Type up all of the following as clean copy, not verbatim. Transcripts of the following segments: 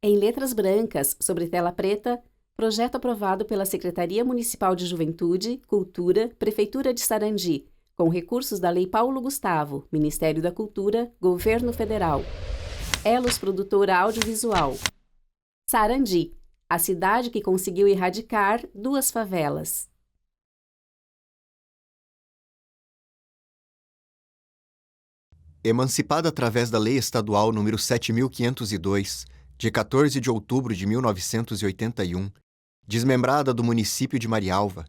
Em letras brancas, sobre tela preta, projeto aprovado pela Secretaria Municipal de Juventude, Cultura, Prefeitura de Sarandi, com recursos da Lei Paulo Gustavo, Ministério da Cultura, Governo Federal. Elos Produtora Audiovisual. Sarandi, a cidade que conseguiu erradicar 2 favelas. Emancipada através da Lei Estadual nº 7.502, de 14 de outubro de 1981, desmembrada do município de Marialva,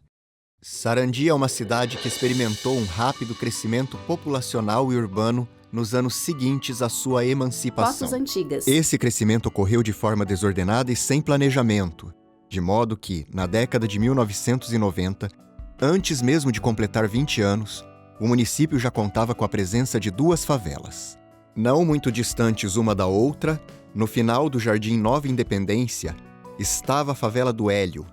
Sarandi é uma cidade que experimentou um rápido crescimento populacional e urbano nos anos seguintes à sua emancipação. Fotos antigas. Esse crescimento ocorreu de forma desordenada e sem planejamento, de modo que, na década de 1990, antes mesmo de completar 20 anos, o município já contava com a presença de 2 favelas. Não muito distantes uma da outra, no final do Jardim Nova Independência, estava a favela do Hélio,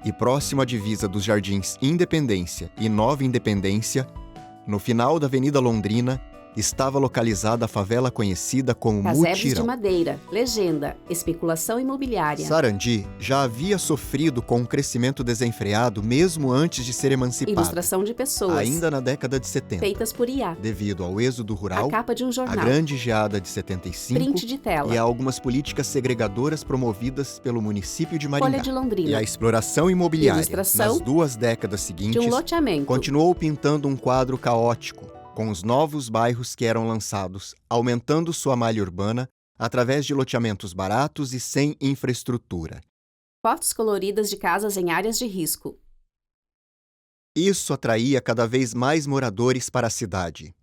e próximo à divisa dos Jardins Independência e Nova Independência, no final da Avenida Londrina, estava localizada a favela conhecida como Casebres de Mutirão. madeira, legenda, especulação imobiliária. Sarandi já havia sofrido com um crescimento desenfreado mesmo antes de ser emancipada, Ilustração de pessoas, ainda na década de 70, feitas por IA. devido ao êxodo rural, A capa de um a jornal, grande geada de 75 print de tela, e a algumas políticas segregadoras promovidas pelo município de Maringá. folha de Londrina, E a exploração imobiliária, Ilustração nas 2 décadas de seguintes, um loteamento, continuou pintando um quadro caótico, com os novos bairros que eram lançados, aumentando sua malha urbana através de loteamentos baratos e sem infraestrutura. fotos coloridas de casas em áreas de risco. Isso atraía cada vez mais moradores para a cidade.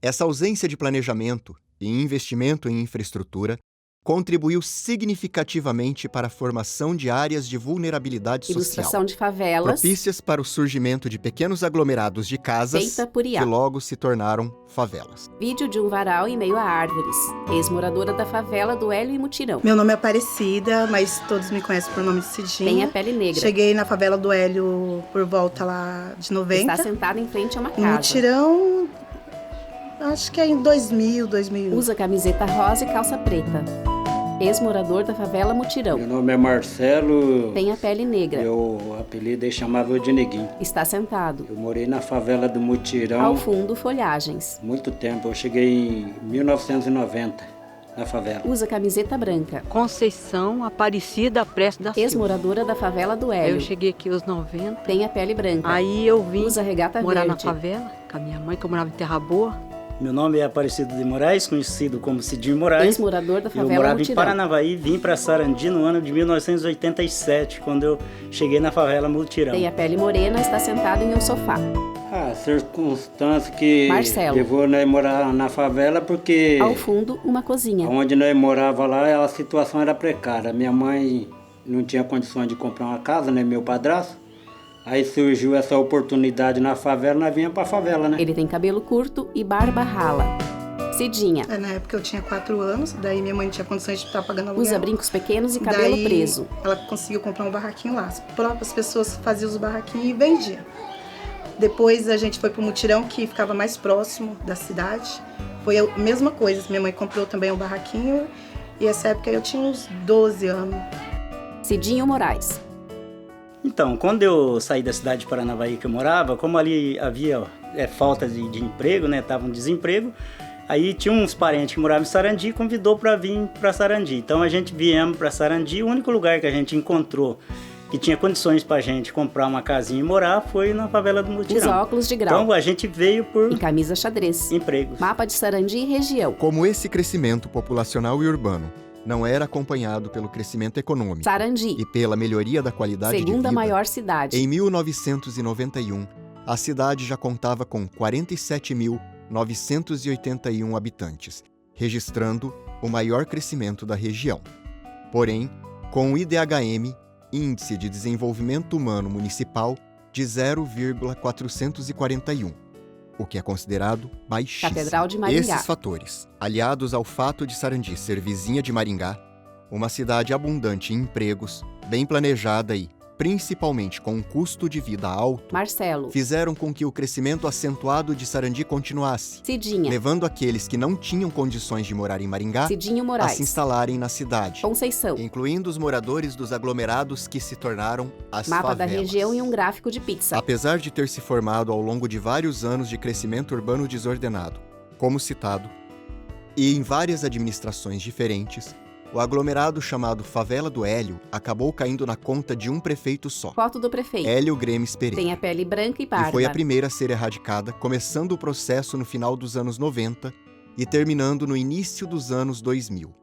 Essa ausência de planejamento e investimento em infraestrutura contribuiu significativamente para a formação de áreas de vulnerabilidade social, Ilustração de favelas, propícias para o surgimento de pequenos aglomerados de casas feita por IA. que logo se tornaram favelas. Vídeo de um varal em meio a árvores. Ex-moradora da favela do Hélio e Mutirão. Meu nome é Aparecida, mas todos me conhecem por nome de Cidinha. Tem a pele negra. Cheguei na favela do Hélio por volta lá de 90. Está sentada em frente a uma No casa. Mutirão, acho que é em 2001. Usa camiseta rosa e calça preta. Ex-morador da favela Mutirão. Meu nome é Marcelo, Tem a pele negra. meu apelido é chamava eu de Neguinho. Está sentado. Eu morei na favela do Mutirão Ao fundo, folhagens. muito tempo, eu cheguei em 1990 na favela. Usa camiseta branca. Conceição Aparecida Prestes da Silva. Ex-moradora da favela do Hélio. Eu cheguei aqui aos 90. Tem a pele branca. Aí eu vim Usa regata morar na verde. favela com a minha mãe, que eu morava em Terra Boa. Meu nome é Aparecido de Moraes, conhecido como Cidinho Moraes. Ex-morador da Eu favela morava em Mutirão. Paranavaí e vim para Sarandi no ano de 1987, quando eu cheguei na favela Mutirão. Tem a pele morena, está sentado em um sofá. A circunstância que Marcelo. levou nós morar na favela porque Ao fundo, uma cozinha. onde nós morava lá a situação era precária. Minha mãe não tinha condições de comprar uma casa, né, meu padrasto. Aí surgiu essa oportunidade na favela, nós vinha pra favela, né? Ele tem cabelo curto e barba rala. Cidinha. Na época eu tinha 4 anos, daí minha mãe não tinha condições de estar pagando aluguel. Usa brincos pequenos e cabelo Daí, preso. Ela conseguiu comprar um barraquinho lá. As próprias pessoas faziam os barraquinhos e vendiam. Depois a gente foi pro Mutirão, que ficava mais próximo da cidade. Foi a mesma coisa. Minha mãe comprou também um barraquinho. E essa época eu tinha uns 12 anos. Cidinho Moraes. Então, quando eu saí da cidade de Paranavaí que eu morava, como ali havia falta de emprego, né, tava um desemprego, aí tinha uns parentes que moravam em Sarandi e convidou para vir para Sarandi. Então a gente viemos para Sarandi, o único lugar que a gente encontrou que tinha condições para a gente comprar uma casinha e morar foi na favela do Mutirão. Usa óculos de grau. Então a gente veio por E camisa xadrez. empregos. Mapa de Sarandi e região. Como esse crescimento populacional e urbano não era acompanhado pelo crescimento econômico Sarandi. e pela melhoria da qualidade de Segunda vida, maior cidade. em 1991, a cidade já contava com 47.981 habitantes, registrando o maior crescimento da região. Porém, com o IDHM, Índice de Desenvolvimento Humano Municipal, de 0,441, o que é considerado baixíssimo. Catedral de Maringá. Esses fatores, aliados ao fato de Sarandi ser vizinha de Maringá, uma cidade abundante em empregos, bem planejada e, principalmente com um custo de vida alto, Marcelo, fizeram com que o crescimento acentuado de Sarandi continuasse, Cidinha, levando aqueles que não tinham condições de morar em Maringá Cidinho a Moraes, se instalarem na cidade, Conceição, incluindo os moradores dos aglomerados que se tornaram as mapa favelas. da região e um gráfico de pizza. Apesar de ter se formado ao longo de vários anos de crescimento urbano desordenado, como citado, e em várias administrações diferentes, o aglomerado chamado Favela do Hélio acabou caindo na conta de um prefeito só, Foto do prefeito. Hélio Gremes Pereira. Tem a pele branca e E parda. foi a primeira a ser erradicada, começando o processo no final dos anos 90 e terminando no início dos anos 2000.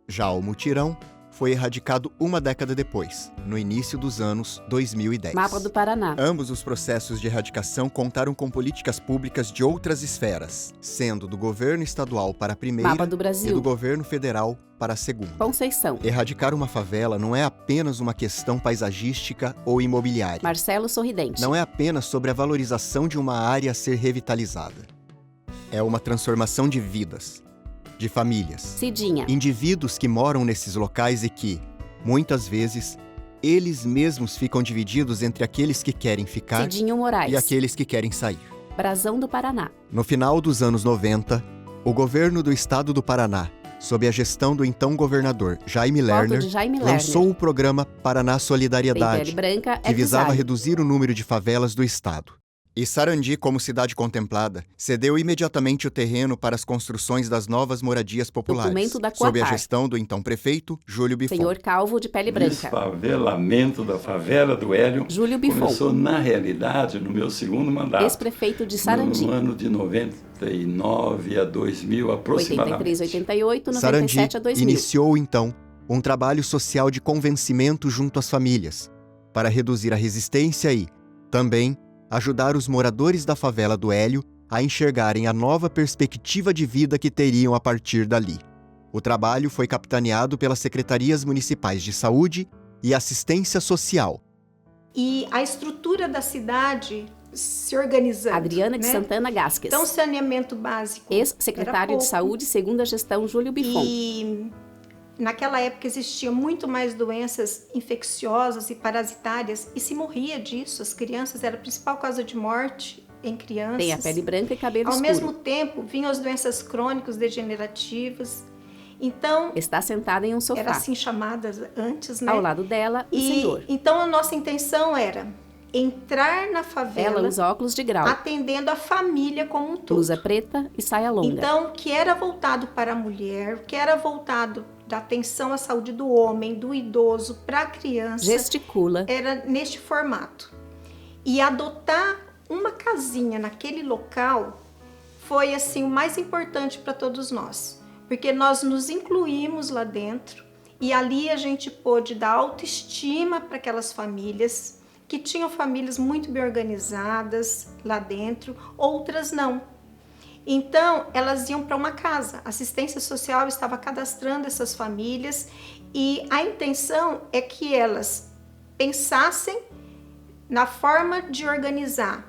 Já o mutirão foi erradicado uma década depois, no início dos anos 2010. Mapa do Paraná. Ambos os processos de erradicação contaram com políticas públicas de outras esferas, sendo do governo estadual para a primeira Mapa do e do Brasil. governo federal para a segunda. Conceição. Erradicar uma favela não é apenas uma questão paisagística ou imobiliária. Marcelo Sorridente. Não é apenas sobre a valorização de uma área a ser revitalizada. É uma transformação de vidas, de famílias, Cidinha. indivíduos que moram nesses locais e que, muitas vezes, eles mesmos ficam divididos entre aqueles que querem ficar Cidinho Moraes. e aqueles que querem sair. Brasão do Paraná. No final dos anos 90, o governo do estado do Paraná, sob a gestão do então governador Jaime Foto Lerner, de Jaime Lerner. lançou o programa Paraná Tem Solidariedade, pele branca, que é visava grisalho. reduzir o número de favelas do estado. E Sarandi, como cidade contemplada, cedeu imediatamente o terreno para as construções das novas moradias populares, Documento da sob a Coapar. gestão do então prefeito Júlio Bifon. Senhor Calvo de pele branca. Desfavelamento da favela do Hélio Júlio Bifon. começou, na realidade, no meu segundo mandato, Ex-prefeito de Sarandi. no ano de 99 a 2000 aproximadamente. 83, 88, Sarandi 97 a 2000. iniciou, então, um trabalho social de convencimento junto às famílias, para reduzir a resistência e, também, ajudar os moradores da favela do Hélio a enxergarem a nova perspectiva de vida que teriam a partir dali. O trabalho foi capitaneado pelas secretarias municipais de saúde e assistência social. E a estrutura da cidade se organizando. Adriana de né? Santana Gasques. Então, saneamento básico. Ex-secretário era de pouco. Saúde, segundo a gestão Júlio Bifon. E naquela época existia muito mais doenças infecciosas e parasitárias e se morria disso. As crianças era a principal causa de morte em crianças. Tem a pele branca e cabelo Ao escuro. mesmo tempo, vinham as doenças crônicas degenerativas. Então, Está sentada em um sofá. era assim chamadas antes, né? Ao lado dela, o E senhor. então a nossa intenção era entrar na favela Ela usa óculos de grau, atendendo a família como um todo. blusa preta e saia longa. Então, que era voltado para a mulher, que era voltado da atenção à saúde do homem, do idoso, para a criança, Gesticula. era neste formato. E adotar uma casinha naquele local foi assim o mais importante para todos nós, porque nós nos incluímos lá dentro e ali a gente pôde dar autoestima para aquelas famílias que tinham famílias muito bem organizadas lá dentro, outras não. Então, elas iam para uma casa. A assistência social estava cadastrando essas famílias e a intenção é que elas pensassem na forma de organizar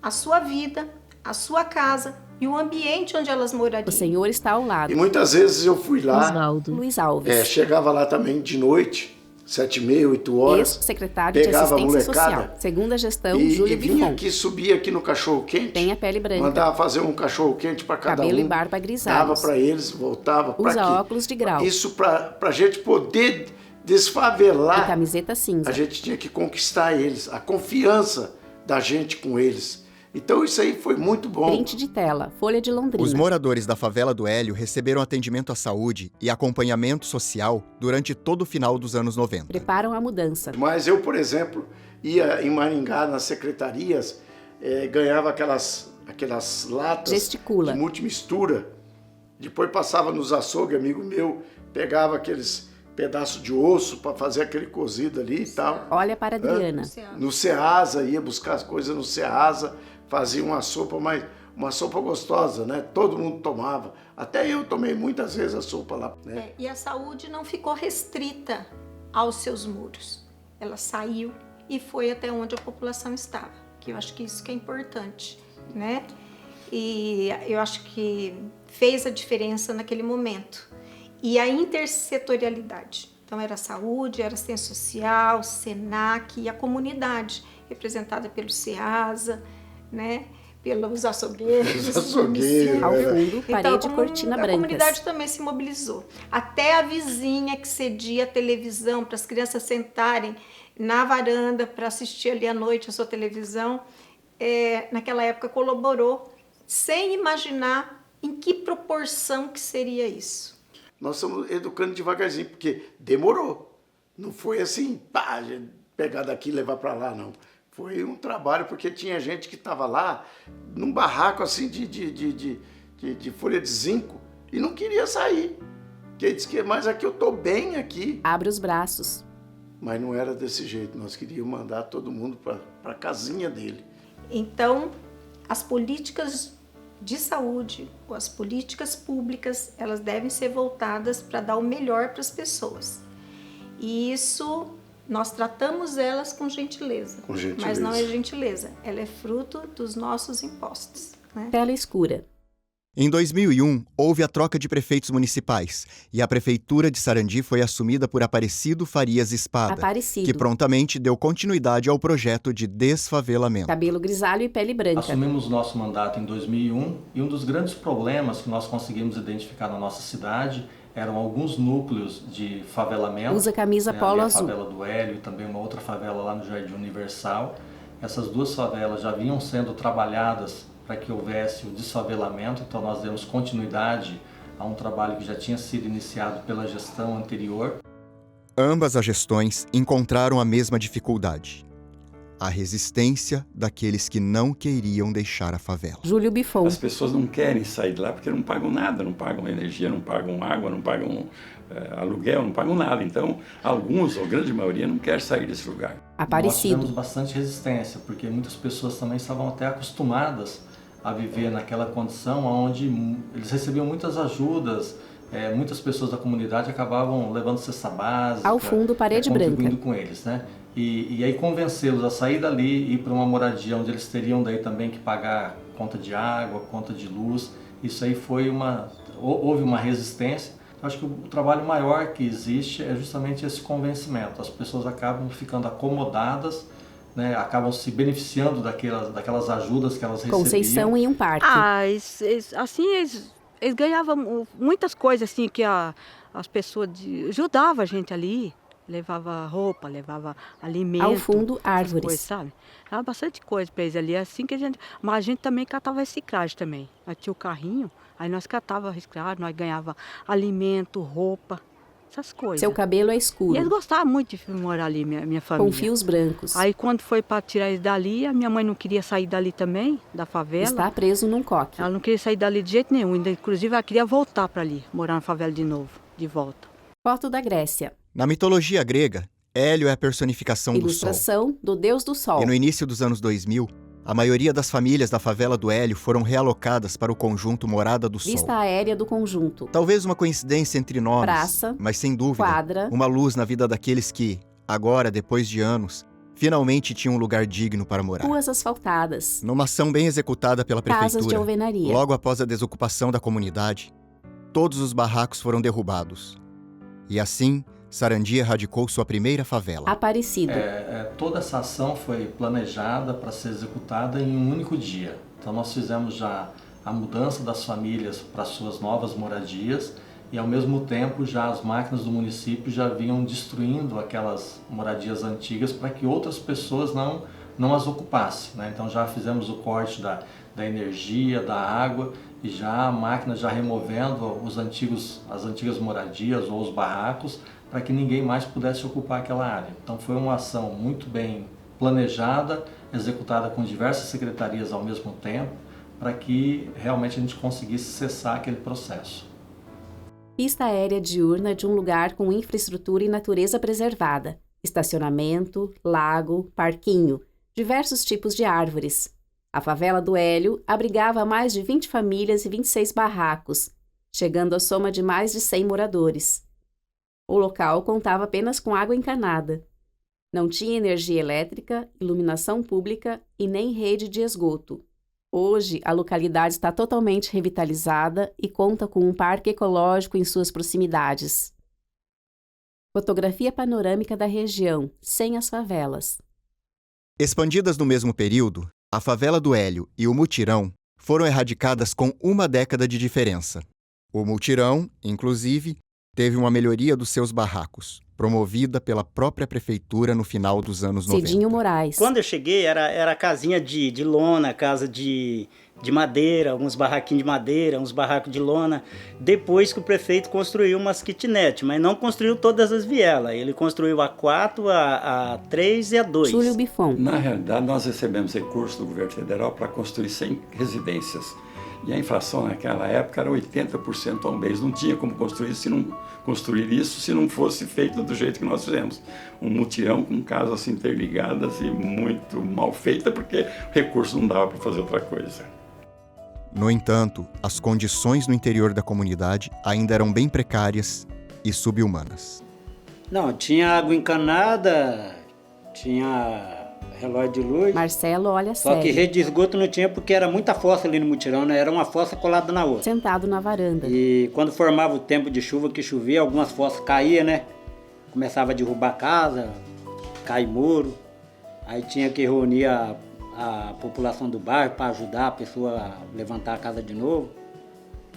a sua vida, a sua casa e o ambiente onde elas morariam. O senhor está ao lado. E muitas vezes eu fui lá, Osvaldo. Luiz Alves. chegava lá também de noite, 7h30, 8h, Ex-secretário de pegava a Assistência molecada Social. Segundo a gestão e Júlio vinha Bifon. aqui, subia aqui no cachorro-quente, Tem a pele branca. mandava fazer um cachorro-quente para cada Cabelo um, e barba dava grisalhos. para eles, voltava para Usa aqui. óculos de grau. Isso para a gente poder E desfavelar, camiseta cinza. a gente tinha que conquistar eles, a confiança da gente com eles. Então isso aí foi muito bom. Print de tela. Folha de Londrina. Os moradores da favela do Hélio receberam atendimento à saúde e acompanhamento social durante todo o final dos anos 90. Preparam a mudança. Mas eu, por exemplo, ia em Maringá, nas secretarias, ganhava aquelas latas Gesticula. de multimistura. Depois passava nos açougues, amigo meu, pegava aqueles pedaços de osso para fazer aquele cozido ali e tal. Olha para a Adriana. No Ceasa, ia buscar as coisas no Ceasa, fazia uma sopa, mas uma sopa gostosa, né? Todo mundo tomava. Até eu tomei muitas vezes a sopa lá, né? E a saúde não ficou restrita aos seus muros. Ela saiu e foi até onde a população estava, que eu acho que isso que é importante, né? E eu acho que fez a diferença naquele momento. E a intersetorialidade. Então era a saúde, era assistência social, SENAC e a comunidade, representada pelo SEASA, né? Pelos açougueiros. Os açougueiros. Ao fundo, parede e cortina A brancas. comunidade também se mobilizou. Até a vizinha que cedia a televisão para as crianças sentarem na varanda para assistir ali à noite a sua televisão, naquela época colaborou, sem imaginar em que proporção que seria isso. Nós estamos educando devagarzinho, porque demorou. Não foi assim, pá, pegar daqui e levar para lá, não. Foi um trabalho, porque tinha gente que estava lá, num barraco assim de folha de zinco, e não queria sair. Porque disse que, mas aqui eu estou bem aqui. Abre os braços. Mas não era desse jeito, nós queríamos mandar todo mundo para a casinha dele. Então, as políticas de saúde, ou as políticas públicas, elas devem ser voltadas para dar o melhor para as pessoas. E isso, nós tratamos elas com gentileza. Com gentileza. Mas não é gentileza, ela é fruto dos nossos impostos, né? Tela escura. Em 2001, houve a troca de prefeitos municipais e a prefeitura de Sarandi foi assumida por Aparecido Farias Espada, Aparecido. que prontamente deu continuidade ao projeto de desfavelamento. Cabelo grisalho e pele branca. Assumimos nosso mandato em 2001 e um dos grandes problemas que nós conseguimos identificar na nossa cidade eram alguns núcleos de favelamento. Usa camisa polo a azul. favela do Hélio e também uma outra favela lá no Jardim Universal. Essas duas favelas já vinham sendo trabalhadas para que houvesse o desfavelamento, então nós demos continuidade a um trabalho que já tinha sido iniciado pela gestão anterior. Ambas as gestões encontraram a mesma dificuldade: a resistência daqueles que não queriam deixar a favela. Júlio Bifon. As pessoas não querem sair de lá porque não pagam nada, não pagam energia, não pagam água, não pagam aluguel, não pagam nada. Então, alguns, ou a grande maioria, não quer sair desse lugar. Aparecido. Nós tivemos bastante resistência, porque muitas pessoas também estavam até acostumadas a viver naquela condição onde eles recebiam muitas ajudas, muitas pessoas da comunidade acabavam levando cesta básica, Ao fundo, parede contribuindo branca. com eles, né? E aí convencê-los a sair dali e ir para uma moradia onde eles teriam daí também que pagar conta de água, conta de luz. Isso aí houve uma resistência. Eu acho que o trabalho maior que existe é justamente esse convencimento. As pessoas acabam ficando acomodadas, né, acabam se beneficiando daquelas ajudas que elas recebiam. Conceição em um parque. Eles ganhavam muitas coisas assim que as pessoas ajudavam a gente ali. Levava roupa, levava alimento. Ao fundo, essas árvores. coisas, sabe? Dava bastante coisa para eles ali. Assim que mas a gente também catava reciclagem também. Nós tinha o carrinho, aí nós catava reciclagem, nós ganhava alimento, roupa, essas coisas. Seu cabelo é escuro. E eles gostavam muito de morar ali, minha família. Com fios brancos. Aí quando foi para tirar eles dali, a minha mãe não queria sair dali também, da favela. Está preso num coque. Ela não queria sair dali de jeito nenhum. Inclusive ela queria voltar para ali, morar na favela de novo, de volta. Foto da Grécia. Na mitologia grega, Hélio é a personificação do Sol. Ilustração do Deus do Sol. E no início dos anos 2000, a maioria das famílias da favela do Hélio foram realocadas para o conjunto Morada do Sol. Vista aérea do conjunto. Talvez uma coincidência entre nomes, Praça, mas sem dúvida, quadra. uma luz na vida daqueles que, agora, depois de anos, finalmente tinham um lugar digno para morar. Ruas asfaltadas. Numa ação bem executada pela Casas de prefeitura, alvenaria. logo após a desocupação da comunidade, todos os barracos foram derrubados. E assim, Sarandi erradicou sua primeira favela. Aparecido. Toda essa ação foi planejada para ser executada em um único dia. Então nós fizemos já a mudança das famílias para suas novas moradias e ao mesmo tempo já as máquinas do município já vinham destruindo aquelas moradias antigas para que outras pessoas não as ocupassem, né? Então já fizemos o corte da energia, da água e já a máquina já removendo as antigas moradias ou os barracos para que ninguém mais pudesse ocupar aquela área. Então foi uma ação muito bem planejada, executada com diversas secretarias ao mesmo tempo, para que realmente a gente conseguisse cessar aquele processo. Pista aérea diurna de um lugar com infraestrutura e natureza preservada. Estacionamento, lago, parquinho, diversos tipos de árvores. A favela do Hélio abrigava mais de 20 famílias e 26 barracos, chegando à soma de mais de 100 moradores. O local contava apenas com água encanada. Não tinha energia elétrica, iluminação pública e nem rede de esgoto. Hoje, a localidade está totalmente revitalizada e conta com um parque ecológico em suas proximidades. Fotografia panorâmica da região, sem as favelas. Expandidas no mesmo período, a favela do Hélio e o Mutirão foram erradicadas com uma década de diferença. O Mutirão, inclusive, teve uma melhoria dos seus barracos, promovida pela própria prefeitura no final dos anos 90. Cidinho Moraes. Quando eu cheguei, era casinha de lona, casa de madeira, uns barraquinhos de madeira, uns barracos de lona. Depois que o prefeito construiu umas kitnet, mas não construiu todas as vielas. Ele construiu a 4, a 3 e a 2. Júlio Bifon. Na realidade, nós recebemos recursos do governo federal para construir 100 residências. E a inflação naquela época era 80% ao mês. Não tinha como construir isso se não fosse feito do jeito que nós fizemos. Um mutirão com casas interligadas e muito mal feita, porque o recurso não dava para fazer outra coisa. No entanto, as condições no interior da comunidade ainda eram bem precárias e subhumanas. Não, tinha água encanada, tinha relógio de luz. Marcelo olha Só sério. que rede de esgoto não tinha porque era muita fossa ali no mutirão, né? Era uma fossa colada na outra. Sentado na varanda. E quando formava o tempo de chuva, que chovia, algumas fossas caíam, né? Começava a derrubar casa, cair muro. Aí tinha que reunir a população do bairro para ajudar a pessoa a levantar a casa de novo.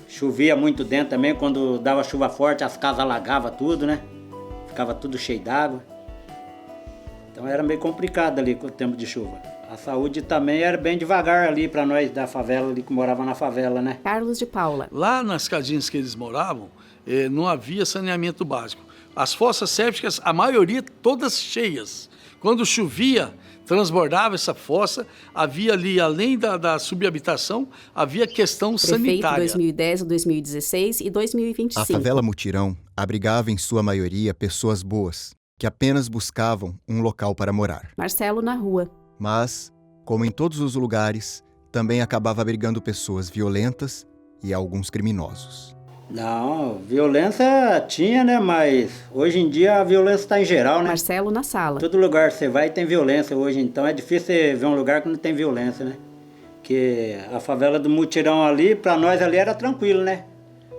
Chovia muito dentro também, quando dava chuva forte, as casas alagavam tudo, né? Ficava tudo cheio d'água. Então era meio complicado ali com o tempo de chuva. A saúde também era bem devagar ali para nós da favela, ali que morava na favela, né? Carlos de Paula. Lá nas casinhas que eles moravam, não havia saneamento básico. As fossas sépticas, a maioria todas cheias. Quando chovia, transbordava essa fossa, havia ali, além da subhabitação, havia questão sanitária. 2010, 2016 e 2025. A favela Mutirão abrigava em sua maioria pessoas boas, que apenas buscavam um local para morar. Marcelo na rua. Mas, como em todos os lugares, também acabava abrigando pessoas violentas e alguns criminosos. Não, violência tinha, né? Mas hoje em dia a violência está em geral, né? Marcelo na sala. Todo lugar que você vai tem violência hoje, então é difícil você ver um lugar que não tem violência, né? Porque a favela do Mutirão ali, para nós ali era tranquilo, né?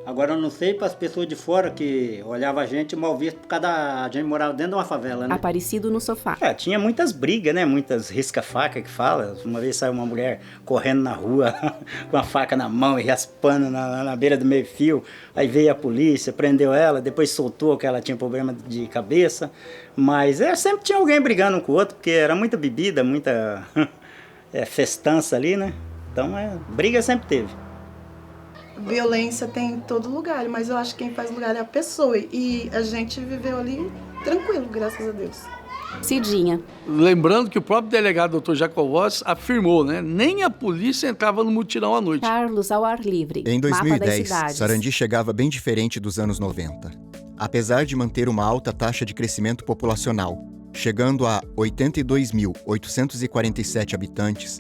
Agora eu não sei para as pessoas de fora que olhavam a gente mal visto por causa da... A gente morava dentro de uma favela, né? Aparecido no sofá. Tinha muitas brigas, né? Muitas risca-faca que fala. Uma vez saiu uma mulher correndo na rua com a faca na mão e raspando na beira do meio-fio. Aí veio a polícia, prendeu ela, depois soltou que ela tinha problema de cabeça. Mas sempre tinha alguém brigando um com o outro, porque era muita bebida, muita festança ali, né? Então, briga sempre teve. Violência tem em todo lugar, mas eu acho que quem faz lugar é a pessoa. E a gente viveu ali tranquilo, graças a Deus. Cidinha. Lembrando que o próprio delegado Dr. Jacovós afirmou, né? Nem a polícia entrava no mutirão à noite. Carlos ao ar livre. Em Mapa das 2010, cidades. Sarandi chegava bem diferente dos anos 90. Apesar de manter uma alta taxa de crescimento populacional, chegando a 82.847 habitantes,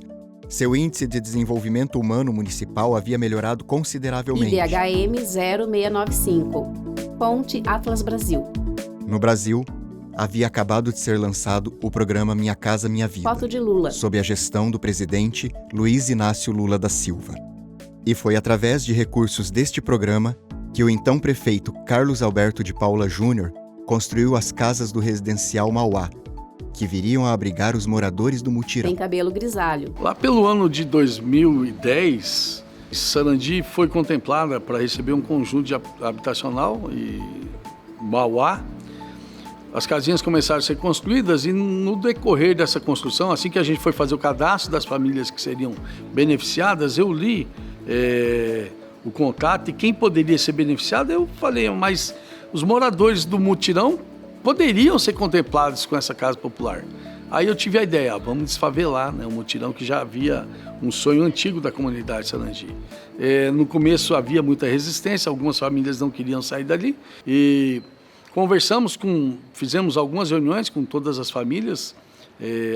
seu índice de desenvolvimento humano municipal havia melhorado consideravelmente. IDHM 0695. Ponte Atlas Brasil. No Brasil, havia acabado de ser lançado o programa Minha Casa Minha Vida, Foto de Lula. sob a gestão do presidente Luiz Inácio Lula da Silva. E foi através de recursos deste programa que o então prefeito Carlos Alberto de Paula Júnior construiu as casas do residencial Mauá, que viriam a abrigar os moradores do mutirão. Tem cabelo grisalho. Lá pelo ano de 2010, Sarandi foi contemplada para receber um conjunto de habitacional e Mauá. As casinhas começaram a ser construídas e no decorrer dessa construção, assim que a gente foi fazer o cadastro das famílias que seriam beneficiadas, eu li o contato e quem poderia ser beneficiado, eu falei, mas os moradores do mutirão poderiam ser contemplados com essa casa popular. Aí eu tive a ideia, vamos desfavelar, né, um mutirão que já havia um sonho antigo da comunidade Sarandi. No começo havia muita resistência, algumas famílias não queriam sair dali e fizemos algumas reuniões com todas as famílias,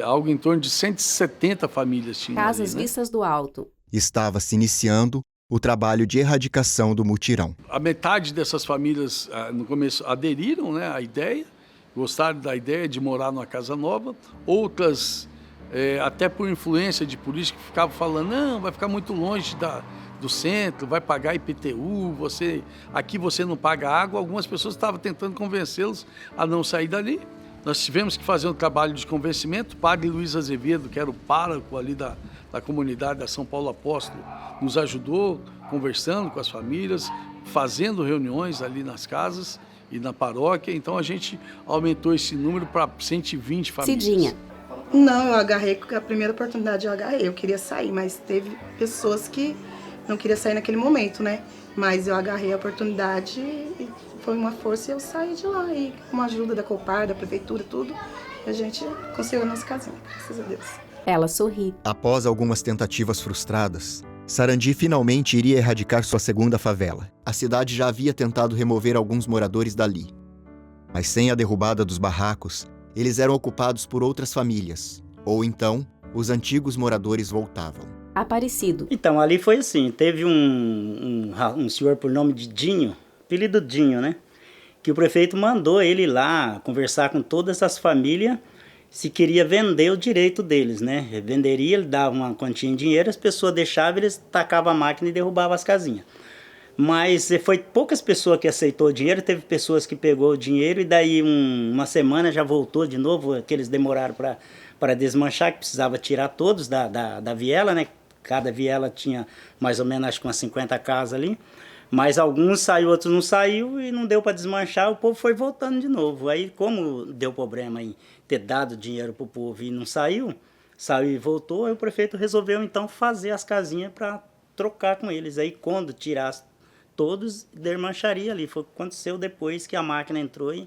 algo em torno de 170 famílias tinham Casas né? vistas do alto. Estava se iniciando o trabalho de erradicação do mutirão. A metade dessas famílias, no começo, aderiram, né, à ideia, gostaram da ideia de morar numa casa nova. Outras, até por influência de políticos, ficavam falando, não, vai ficar muito longe do centro, vai pagar IPTU, aqui você não paga água. Algumas pessoas estavam tentando convencê-los a não sair dali. Nós tivemos que fazer um trabalho de convencimento. O padre Luiz Azevedo, que era o pároco ali da comunidade da São Paulo Apóstolo, nos ajudou conversando com as famílias, fazendo reuniões ali nas casas e na paróquia. Então a gente aumentou esse número para 120 famílias. Cidinha. Não, eu agarrei, a primeira oportunidade eu agarrei, eu queria sair, mas teve pessoas que não queriam sair naquele momento, né? Mas eu agarrei a oportunidade e foi uma força e eu saí de lá. E com a ajuda da Copar, da prefeitura, tudo, a gente conseguiu a nossa casinha, graças a Deus. Ela sorri. Após algumas tentativas frustradas, Sarandi finalmente iria erradicar sua segunda favela. A cidade já havia tentado remover alguns moradores dali. Mas sem a derrubada dos barracos, eles eram ocupados por outras famílias. Ou então, os antigos moradores voltavam. Aparecido. Então, ali foi assim, teve um senhor por nome de Dinho, apelido Dinho, né? Que o prefeito mandou ele lá conversar com todas as famílias se queria vender o direito deles, né? Ele venderia, ele dava uma quantia em dinheiro, as pessoas deixavam, eles tacavam a máquina e derrubavam as casinhas. Mas foi poucas pessoas que aceitou o dinheiro, teve pessoas que pegou o dinheiro e daí uma semana já voltou de novo, que eles demoraram para desmanchar, que precisava tirar todos da viela, né? Cada viela tinha mais ou menos, acho que umas 50 casas ali. Mas alguns saiu, outros não saiu e não deu para desmanchar, o povo foi voltando de novo. Aí como deu problema em ter dado dinheiro para o povo e não saiu e voltou, aí o prefeito resolveu então fazer as casinhas para trocar com eles. Aí quando tirasse todos, desmancharia ali. Foi o que aconteceu depois que a máquina entrou e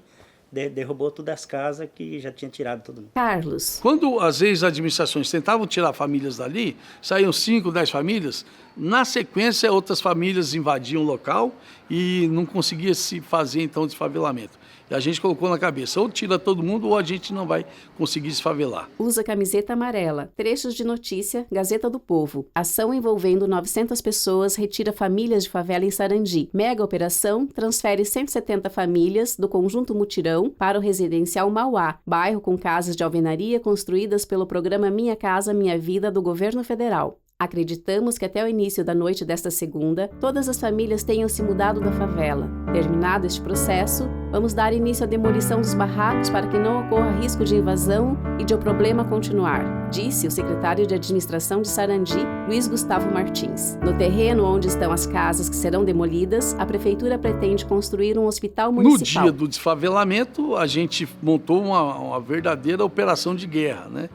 derrubou todas as casas que já tinha tirado todo mundo. Carlos. Quando as ex-administrações tentavam tirar famílias dali, saíam 5, 10 famílias, na sequência outras famílias invadiam o local e não conseguia se fazer então desfavelamento. E a gente colocou na cabeça, ou tira todo mundo ou a gente não vai conseguir desfavelar. Usa camiseta amarela. Trechos de notícia, Gazeta do Povo. Ação envolvendo 900 pessoas retira famílias de favela em Sarandi. Mega operação transfere 170 famílias do conjunto Mutirão para o residencial Mauá, bairro com casas de alvenaria construídas pelo programa Minha Casa Minha Vida do governo federal. Acreditamos que até o início da noite desta segunda, todas as famílias tenham se mudado da favela. Terminado este processo, vamos dar início à demolição dos barracos para que não ocorra risco de invasão e de o problema continuar, disse o secretário de administração de Sarandi, Luiz Gustavo Martins. No terreno onde estão as casas que serão demolidas, a prefeitura pretende construir um hospital municipal. No dia do desfavelamento, a gente montou uma verdadeira operação de guerra, né?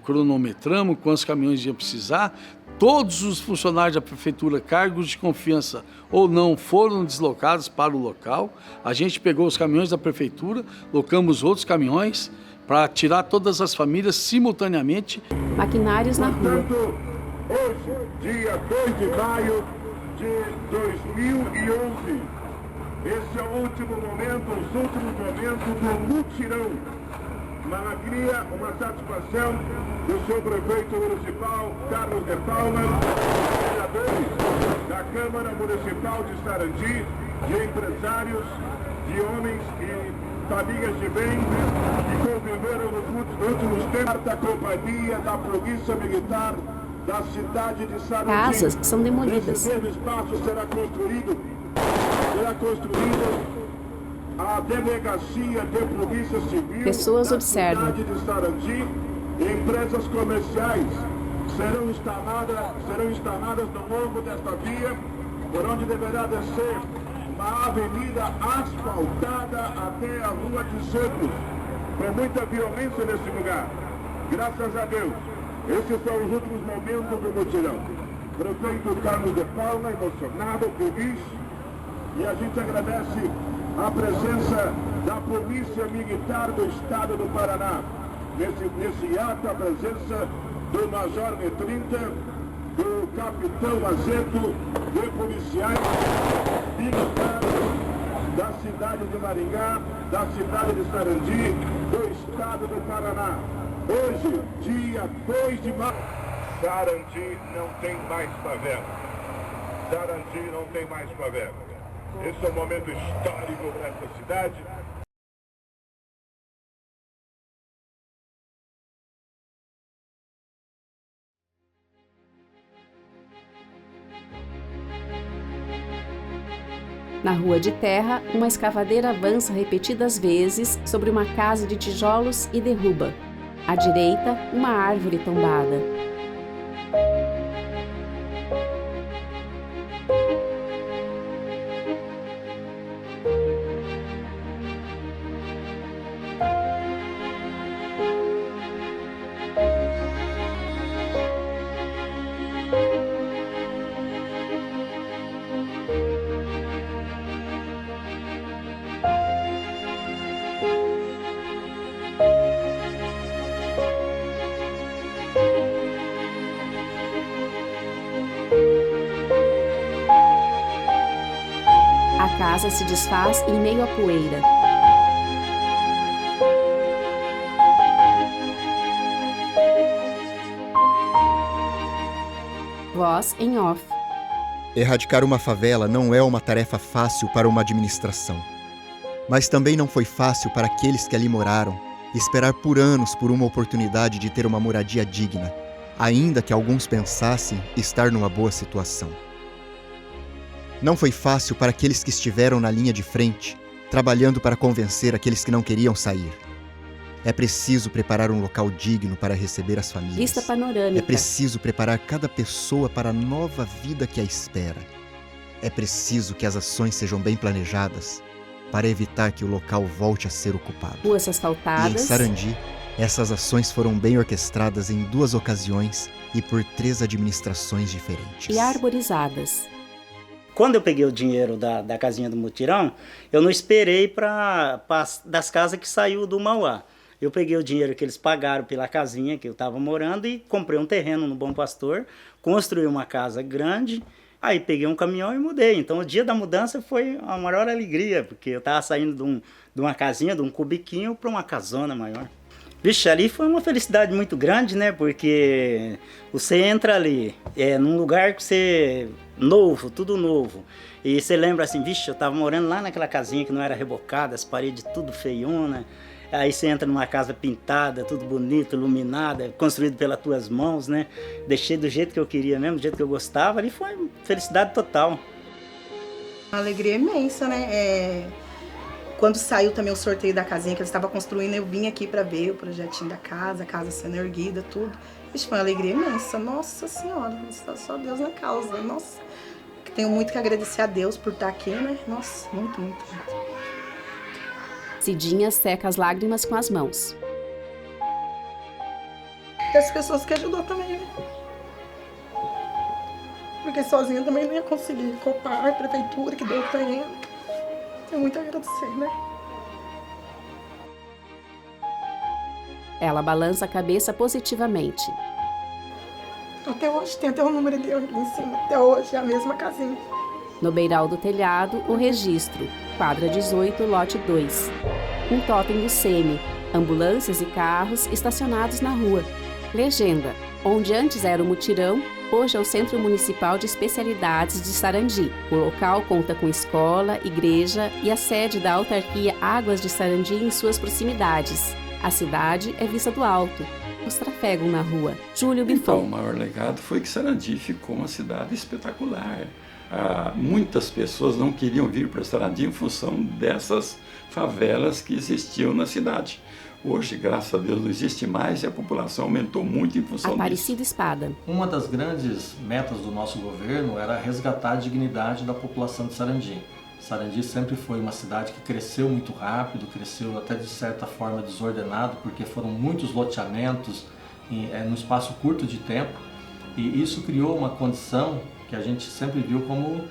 Cronometramos quantos caminhões iam precisar. Todos os funcionários da prefeitura, cargos de confiança ou não, foram deslocados para o local. A gente pegou os caminhões da prefeitura, locamos outros caminhões para tirar todas as famílias simultaneamente. Maquinários na rua. Hoje, dia 2 de maio de 2011, esse é o último momento, os últimos momentos do mutirão. Uma alegria, uma satisfação do seu prefeito municipal, Carlos de Palma, vereadores da Câmara Municipal de Sarandi, de empresários, de homens e famílias de bem que conviveram nos últimos tempos da companhia da Polícia Militar da cidade de Sarandi. Casas são demolidas. Esse mesmo espaço será construído a delegacia de polícia civil. Pessoas da observam. Cidade de Sarandi, empresas comerciais serão instaladas no longo desta via, por onde deverá descer uma avenida asfaltada até a Rua de Santos, com muita violência nesse lugar. Graças a Deus, esses são os últimos momentos do mutirão. Prefeito Carlos de Palma, emocionado, feliz, e a gente agradece a presença da Polícia Militar do Estado do Paraná. Nesse ato, a presença do Major Metrinta, do Capitão Azedo, de policiais militares da cidade de Maringá, da cidade de Sarandi, do Estado do Paraná. Hoje, dia 2 de maio, Sarandi não tem mais favela. Sarandi não tem mais favela. Esse é um momento histórico para essa cidade. Na rua de terra, uma escavadeira avança repetidas vezes sobre uma casa de tijolos e derruba. À direita, uma árvore tombada. A casa se desfaz em meio à poeira. Voz em off. Erradicar uma favela não é uma tarefa fácil para uma administração. Mas também não foi fácil para aqueles que ali moraram esperar por anos por uma oportunidade de ter uma moradia digna, ainda que alguns pensassem estar numa boa situação. Não foi fácil para aqueles que estiveram na linha de frente, trabalhando para convencer aqueles que não queriam sair. É preciso preparar um local digno para receber as famílias. Vista panorâmica. É preciso preparar cada pessoa para a nova vida que a espera. É preciso que as ações sejam bem planejadas para evitar que o local volte a ser ocupado. Ruas E em asfaltadas. Sarandi, essas ações foram bem orquestradas em 2 ocasiões e por 3 administrações diferentes. E arborizadas. Quando eu peguei o dinheiro da casinha do mutirão, eu não esperei das casas que saiu do Mauá. Eu peguei o dinheiro que eles pagaram pela casinha que eu estava morando e comprei um terreno no Bom Pastor, construí uma casa grande, aí peguei um caminhão e mudei. Então o dia da mudança foi a maior alegria, porque eu estava saindo de uma casinha, de um cubiquinho, para uma casona maior. Vixe, ali foi uma felicidade muito grande, né? Porque você entra ali, num lugar que você... novo, tudo novo. E você lembra assim, vixe, eu tava morando lá naquela casinha que não era rebocada, as paredes tudo feiona. Aí você entra numa casa pintada, tudo bonito, iluminada, construído pelas tuas mãos, né? Deixei do jeito que eu queria mesmo, do jeito que eu gostava. Ali foi felicidade total. Uma alegria imensa, né? Quando saiu também o sorteio da casinha que eles estavam construindo, eu vim aqui para ver o projetinho da casa, a casa sendo erguida, tudo. Isso foi uma alegria imensa. Nossa Senhora, só Deus na causa. Nossa, tenho muito que agradecer a Deus por estar aqui, né? Nossa, muito, muito, muito. Cidinha seca as lágrimas com as mãos. E as pessoas que ajudou também, né? Porque sozinha também não ia conseguir. Copar, a prefeitura que deu o terreno. Tenho muito a agradecer, né? Ela balança a cabeça positivamente. Até hoje tem até o número dele aqui em cima. Até hoje é a mesma casinha. No beiral do telhado, o registro. Quadra 18, lote 2. Um totem do SEMI. Ambulâncias e carros estacionados na rua. Legenda. Onde antes era o mutirão, hoje é o Centro Municipal de Especialidades de Sarandi. O local conta com escola, igreja e a sede da autarquia Águas de Sarandi em suas proximidades. A cidade é vista do alto. Os trafegam na rua. Júlio Bifon. Então, o maior legado foi que Sarandi ficou uma cidade espetacular. Muitas pessoas não queriam vir para Sarandi em função dessas favelas que existiam na cidade. Hoje, graças a Deus, não existe mais e a população aumentou muito em função Aparecido disso. Espada. Uma das grandes metas do nosso governo era resgatar a dignidade da população de Sarandi. Sarandi sempre foi uma cidade que cresceu muito rápido, cresceu até de certa forma desordenado, porque foram muitos loteamentos num espaço curto de tempo, e isso criou uma condição que a gente sempre viu como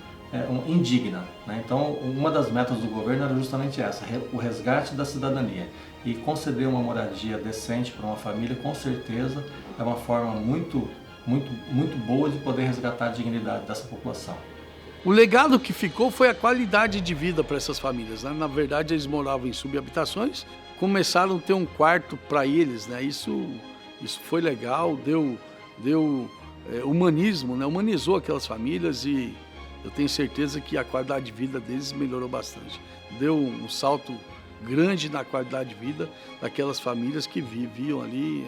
indigna, né? Então, uma das metas do governo era justamente essa, o resgate da cidadania. E conceder uma moradia decente para uma família, com certeza, é uma forma muito, muito, muito boa de poder resgatar a dignidade dessa população. O legado que ficou foi a qualidade de vida para essas famílias, né? Na verdade, eles moravam em subhabitações, começaram a ter um quarto para eles, né? Isso foi legal, deu humanismo, né? Humanizou aquelas famílias e eu tenho certeza que a qualidade de vida deles melhorou bastante. Deu um salto grande na qualidade de vida daquelas famílias que viviam ali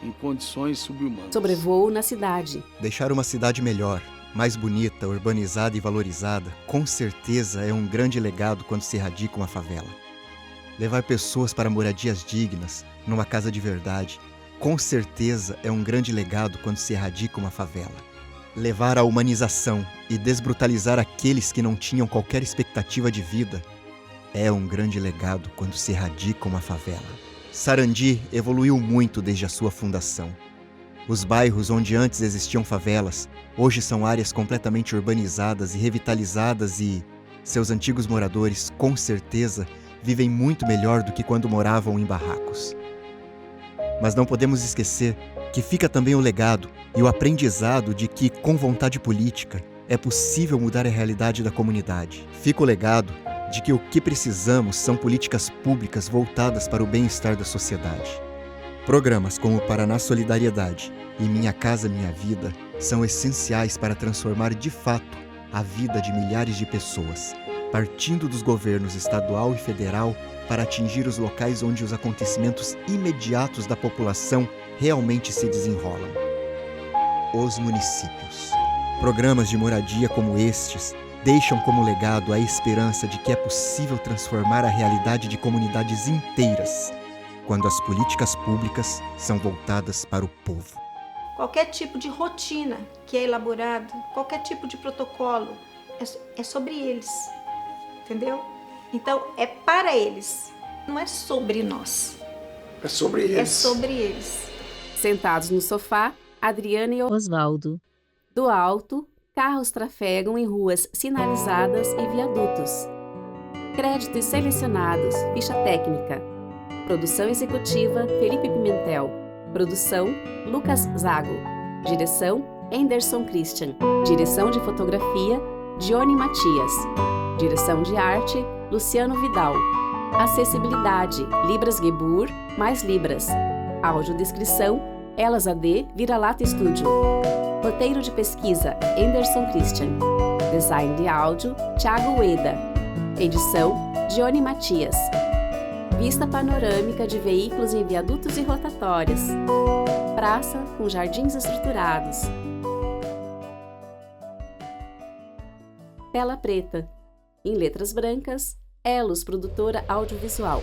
em condições subhumanas. Sobrevoo na cidade. Deixar uma cidade melhor mais bonita, urbanizada e valorizada, com certeza é um grande legado quando se radica uma favela. Levar pessoas para moradias dignas, numa casa de verdade, com certeza é um grande legado quando se erradica uma favela. Levar a humanização e desbrutalizar aqueles que não tinham qualquer expectativa de vida é um grande legado quando se erradica uma favela. Sarandi evoluiu muito desde a sua fundação. Os bairros onde antes existiam favelas, hoje são áreas completamente urbanizadas e revitalizadas e seus antigos moradores, com certeza, vivem muito melhor do que quando moravam em barracos. Mas não podemos esquecer que fica também o legado e o aprendizado de que, com vontade política, é possível mudar a realidade da comunidade. Fica o legado de que o que precisamos são políticas públicas voltadas para o bem-estar da sociedade. Programas como Paraná Solidariedade e Minha Casa Minha Vida são essenciais para transformar de fato a vida de milhares de pessoas, partindo dos governos estadual e federal para atingir os locais onde os acontecimentos imediatos da população realmente se desenrolam. Os municípios. Programas de moradia como estes deixam como legado a esperança de que é possível transformar a realidade de comunidades inteiras quando as políticas públicas são voltadas para o povo. Qualquer tipo de rotina que é elaborada, qualquer tipo de protocolo, é sobre eles, entendeu? Então, é para eles, não é sobre nós. É sobre eles. É sobre eles. Sentados no sofá, Adriana e Osvaldo. Do alto, carros trafegam em ruas sinalizadas e viadutos. Créditos selecionados, ficha técnica. Produção executiva, Felipe Pimentel. Produção, Lucas Zago. Direção, Anderson Christian. Direção de fotografia, Dione Matias. Direção de arte, Luciano Vidal. Acessibilidade, Libras Gebur, mais Libras. Audiodescrição, Elas AD, Vira-Lata Estúdio. Roteiro de pesquisa, Anderson Christian. Design de áudio, Thiago Ueda. Edição, Dione Matias. Vista panorâmica de veículos em viadutos e rotatórias. Praça com jardins estruturados. Tela preta. Em letras brancas, Elos Produtora Audiovisual.